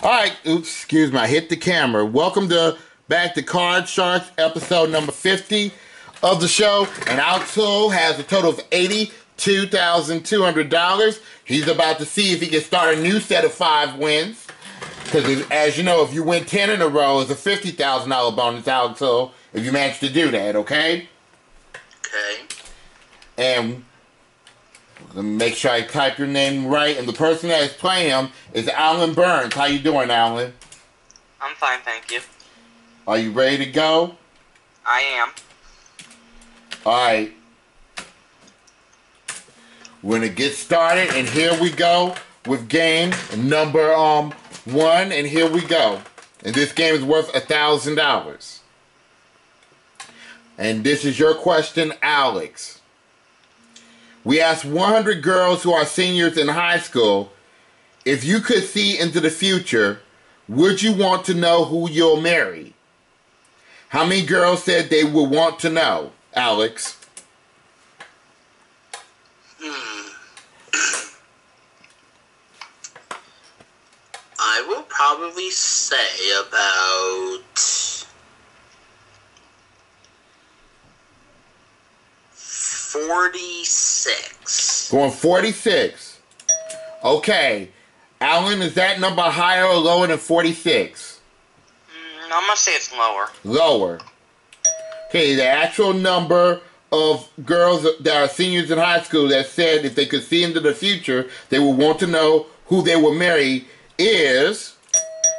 Alright, oops, excuse me, I hit the camera. Welcome back to Card Sharks, episode number 50 of the show. And Alex Houle has a total of $82,200. He's about to see if he can start a new set of 5 wins. Because as you know, if you win 10 in a row, it's a $50,000 bonus, Alex Houle, if you manage to do that, okay? Okay. And let me make sure I type your name right. And the person that is playing him is Alan Burns. How you doing, Alan? I'm fine, thank you. Are you ready to go? I am. Alright. We're going to get started, and here we go with game number 1, and here we go. And this game is worth $1,000. And this is your question, Alex. We asked 100 girls who are seniors in high school, if you could see into the future, would you want to know who you'll marry? How many girls said they would want to know, Alex? I will probably say about 46. Going 46. Okay. Alan, is that number higher or lower than 46? I'm going to say it's lower. Lower. Okay, the actual number of girls that are seniors in high school that said if they could see into the future, they would want to know who they would marry is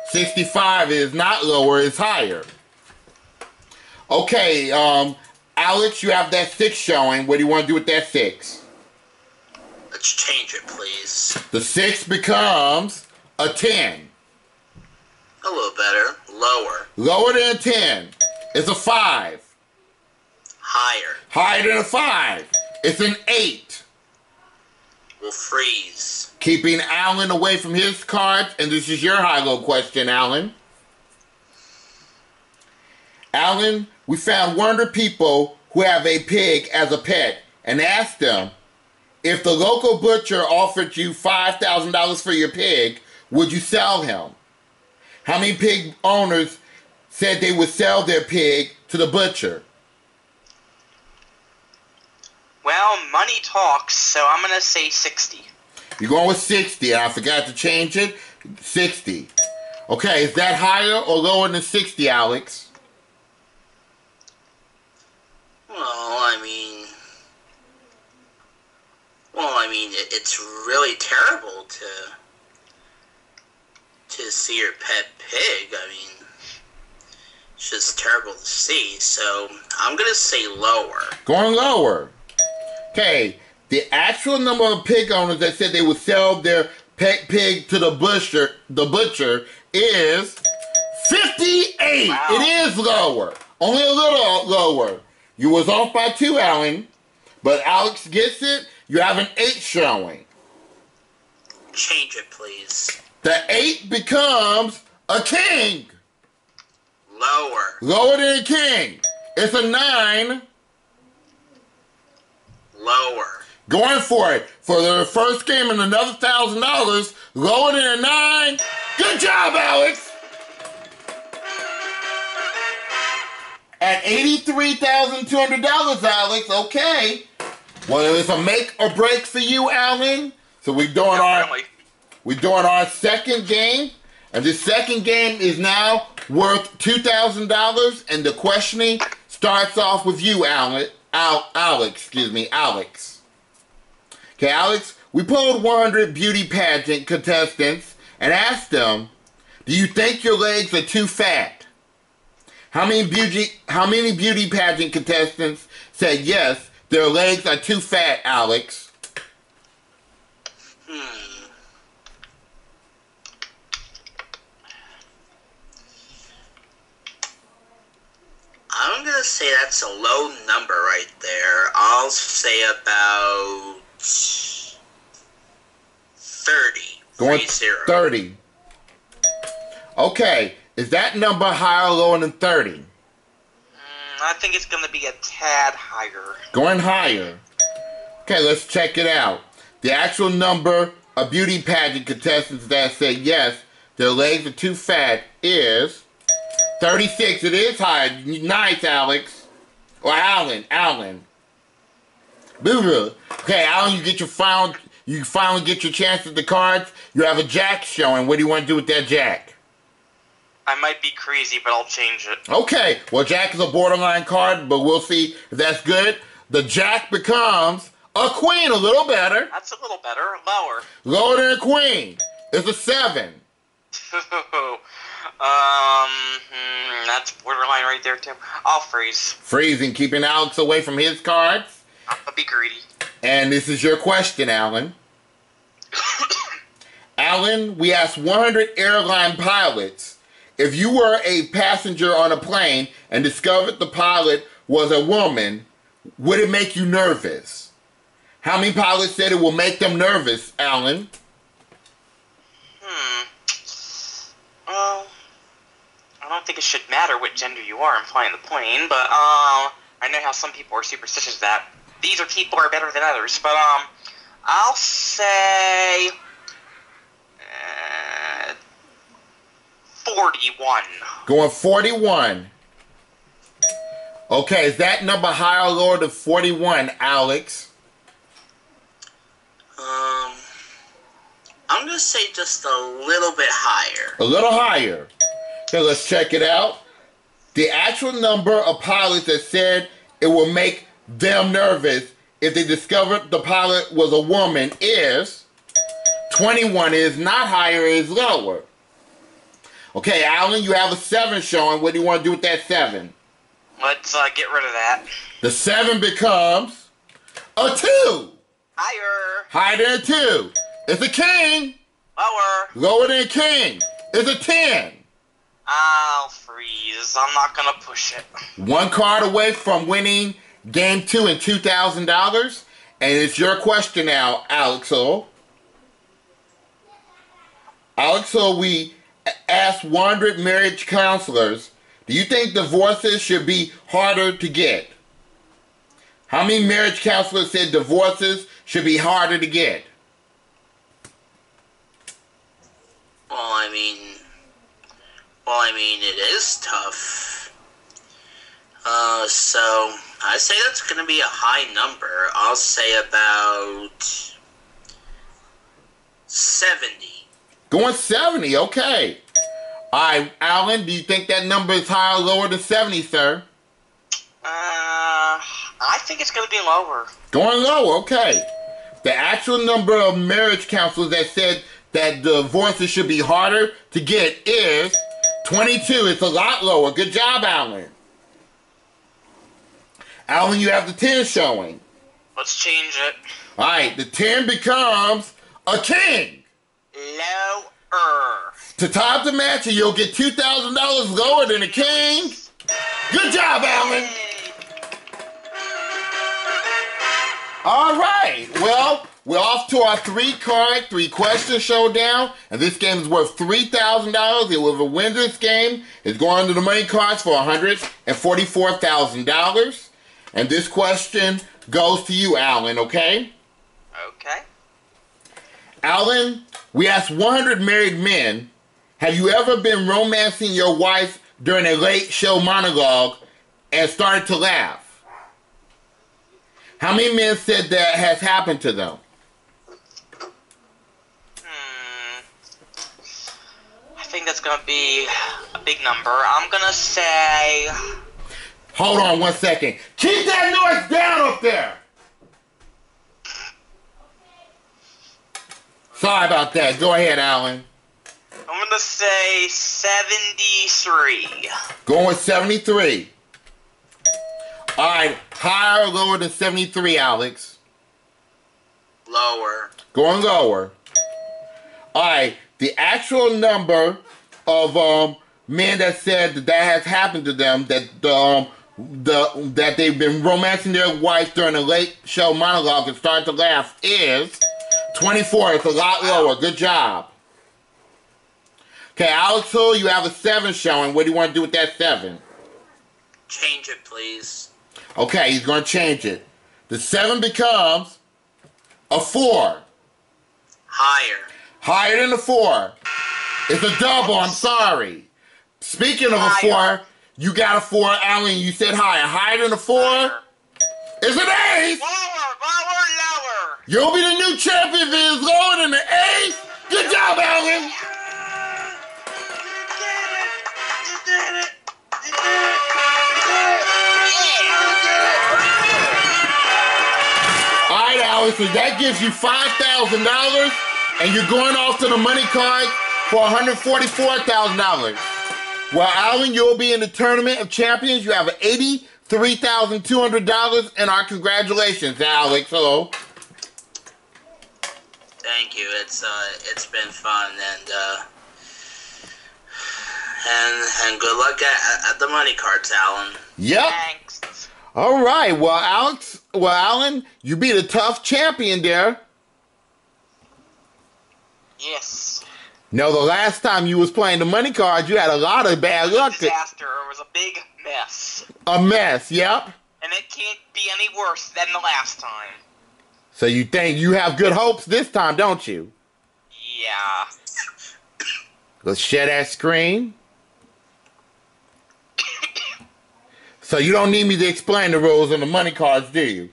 65. It is not lower, it's higher. Okay, Alex, you have that 6 showing. What do you want to do with that 6? Let's change it, please. The 6 becomes a 10. A little better. Lower. Lower than a 10. It's a 5. Higher. Higher than a 5. It's an 8. We'll freeze. Keeping Alan away from his cards, and this is your high-low question, Alan. Alan, we found 100 people who have a pig as a pet and asked them, if the local butcher offered you $5,000 for your pig, would you sell him? How many pig owners said they would sell their pig to the butcher? Well, money talks, so I'm going to say 60. You're going with 60, and I forgot to change it. 60. Okay, is that higher or lower than 60, Alex? It's really terrible to see your pet pig. It's just terrible to see. So I'm gonna say lower. Going lower. Okay, the actual number of pig owners that said they would sell their pet pig to the butcher is 58. Wow. It is lower. Only a little lower. You was off by 2, Alan. But Alex gets it. You have an 8 showing. Change it, please. The 8 becomes a king. Lower. Lower than a king. It's a 9. Lower. Going for it. For the first game and another $1,000. Lower than a 9. Good job, Alex. At $83,200, Alex. Okay. Well, it's a make or break for you, Alan. So we're doing our second game, and this second game is now worth $2,000. And the questioning starts off with you, Alex. Alex. Okay, Alex. We polled 100 beauty pageant contestants and asked them, "Do you think your legs are too fat?" How many beauty pageant contestants said yes, their legs are too fat, Alex? I'm gonna say that's a low number right there. I'll say about 30. Going 30. 30. Okay, is that number higher or lower than 30? I think it's gonna be a tad higher. Going higher. Okay, let's check it out. The actual number of beauty pageant contestants that said yes, their legs are too fat is 36. It is higher. Nice, Alex. Or Alan. Boo-boo. Okay, Alan, you finally get your chance at the cards. You have a jack showing. What do you want to do with that jack? I might be crazy, but I'll change it. Okay, well, jack is a borderline card, but we'll see if that's good. The jack becomes a queen, a little better. That's a little better. Lower. Lower than a queen. It's a 7. That's borderline right there, too. I'll freeze. Freezing, keeping Alex away from his cards. I'll be greedy. And this is your question, Alan. Alan, we asked 100 airline pilots, if you were a passenger on a plane and discovered the pilot was a woman, would it make you nervous? How many pilots said it will make them nervous, Alan? Well, I don't think it should matter what gender you are in flying the plane, but I know how some people are superstitious that these people are better than others, but I'll say 41. Going 41. Okay, is that number higher or lower than 41, Alex? I'm going to say just a little bit higher. A little higher. Okay, let's check it out. The actual number of pilots that said it will make them nervous if they discovered the pilot was a woman is 21. It is not higher, it is lower. Okay, Alan, you have a 7 showing. What do you want to do with that 7? Let's get rid of that. The 7 becomes a 2. Higher. Higher than a 2. It's a king. Lower. Lower than a king. It's a 10. I'll freeze. I'm not going to push it. One card away from winning Game 2 and $2,000. And it's your question now, Alex Houle. Alex Houle, we asked 100 marriage counselors, do you think divorces should be harder to get? How many marriage counselors said divorces should be harder to get? Well, I mean, it is tough. So I say that's going to be a high number. I'll say about 70. Going 70, okay. All right, Alan, do you think that number is higher or lower than 70, sir? I think it's going to be lower. Going lower, okay. The actual number of marriage counselors that said that divorces should be harder to get is 22. It's a lot lower. Good job, Alan. Alan, you have the 10 showing. Let's change it. All right, the 10 becomes a king. Lower. To top the match, you'll get $2,000 lower than a king. Good job, Alan. All right, well, we're off to our 3-question showdown, and this game is worth $3,000. Whoever wins this game is going to the money cards for $144,000. And this question goes to you, Alan, okay? Okay. Alan, we asked 100 married men, have you ever been romancing your wife during a late show monologue and started to laugh? How many men said that has happened to them? I think that's going to be a big number. I'm going to say... Hold on 1 second. Keep that noise down up there! Sorry about that. Go ahead, Alan. I'm going to say 73. Going with 73. All right, higher or lower than 73, Alex? Lower. Going lower. All right, the actual number of men that said that has happened to them, that that they've been romancing their wife during a late show monologue and started to laugh is 24. It's a lot lower. Good job. Okay, Alex Houle, you have a 7 showing. What do you want to do with that 7? Change it, please. Okay, he's going to change it. The 7 becomes a 4. Higher. Higher than the 4. It's a double. I'm sorry. Speaking of a 4, you got a 4, Alan. You said higher. Higher than a 4? It's an ace. Lower. You'll be the new champion if it is lower than the ace. Good job, Alan. All right, Alan. So that gives you $5,000, and you're going off to the money card for $144,000. Well, Alan, you'll be in the Tournament of Champions. You have $83,200, and our congratulations, Alex. Hello. Thank you. It's been fun, and good luck at the money cards, Alan. Yep. Thanks. All right. Well, Alan, you beat a tough champion there. Yes. No, the last time you was playing the money cards, you had a lot of bad luck. Disaster. It was a big mess. A mess, yep. And it can't be any worse than the last time. So you think you have good hopes this time, don't you? Yeah. Let's share that screen. So you don't need me to explain the rules on the money cards, do you?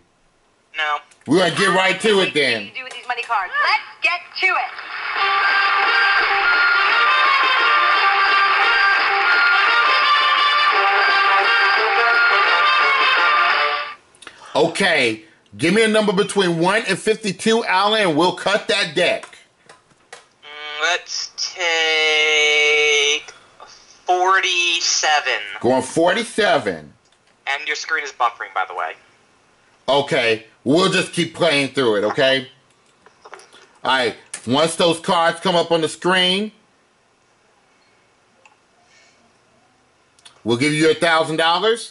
No. We're going to get right to it then. What do you do with these money cards? Let's get to it. Okay, give me a number between 1 and 52, Alan, and we'll cut that deck. Let's take 47. Going 47. And your screen is buffering, by the way. Okay, we'll just keep playing through it, okay? All right, once those cards come up on the screen, we'll give you $1,000.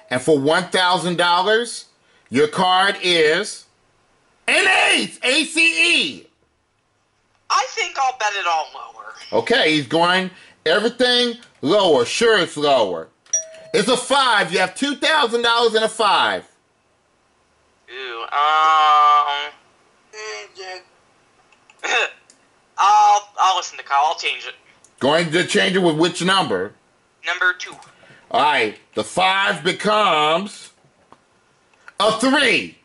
And for $1,000, your card is an ace, ACE. I think I'll bet it all lower. Okay, he's going everything lower. Sure, it's lower. It's a 5. You have $2,000 and a 5. Ooh, I'll listen to Kyle. I'll change it. Going to change it with which number? Number 2. All right, the 5 becomes a 3.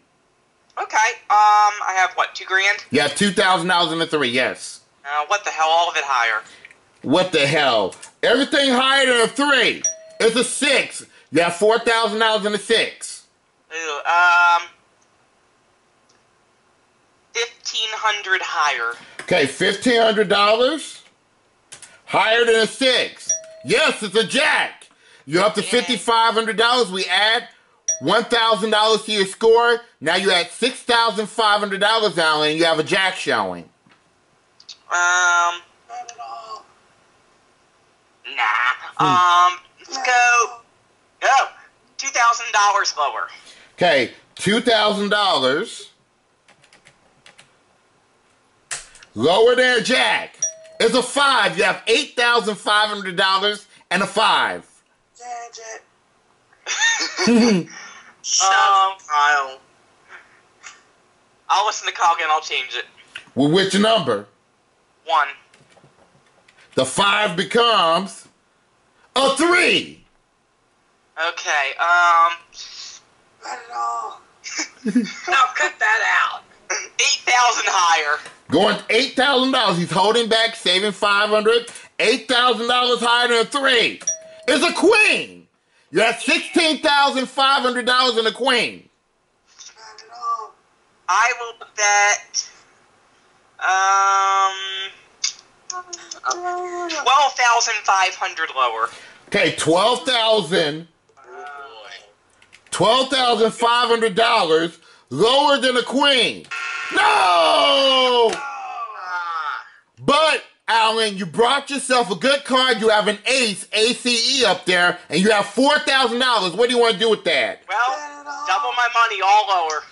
Okay, I have what, $2,000? You have $2,000 and a 3, yes. What the hell, all of it higher. What the hell? Everything higher than a 3. It's a 6. You have $4,000 and a 6. Ooh, 1,500 higher. Okay, $1,500 higher than a 6. Yes, it's a jack. You're up to $5,500. We add $1,000 to your score. Now you add $6,500, Alan, and you have a jack showing. Not at all. Nah. Let's go. No, $2,000 lower. Okay, $2,000 lower than a jack. It's a 5. You have $8,500 and a 5. Shut up, Kyle. I'll listen to Kyle again. I'll change it. Well, which number? 1. The 5 becomes a 3. Okay, Not at all. Now cut that out. 8,000 higher. Going $8,000. He's holding back, saving $500. $8,000 higher than a 3. It's a queen. You have $16,500 in a queen. Not at all. I will bet, 12,500 lower. Okay, $12,500 lower than a queen. No! But, Alan, you brought yourself a good card. You have an ace, ACE up there, and you have $4,000. What do you want to do with that? Well, double my money, all lower.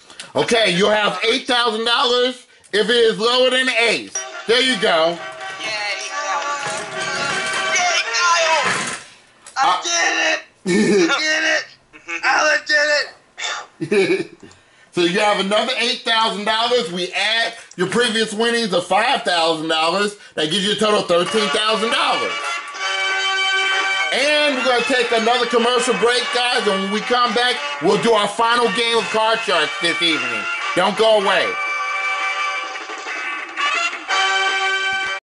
Okay, you'll have $8,000 if it is lower than an ace. There you go. Yay, Kyle! I did it! Did it! Alan did it! So you have another $8,000. We add your previous winnings of $5,000. That gives you a total of $13,000. And we're going to take another commercial break, guys. And when we come back, we'll do our final game of Card Sharks this evening. Don't go away.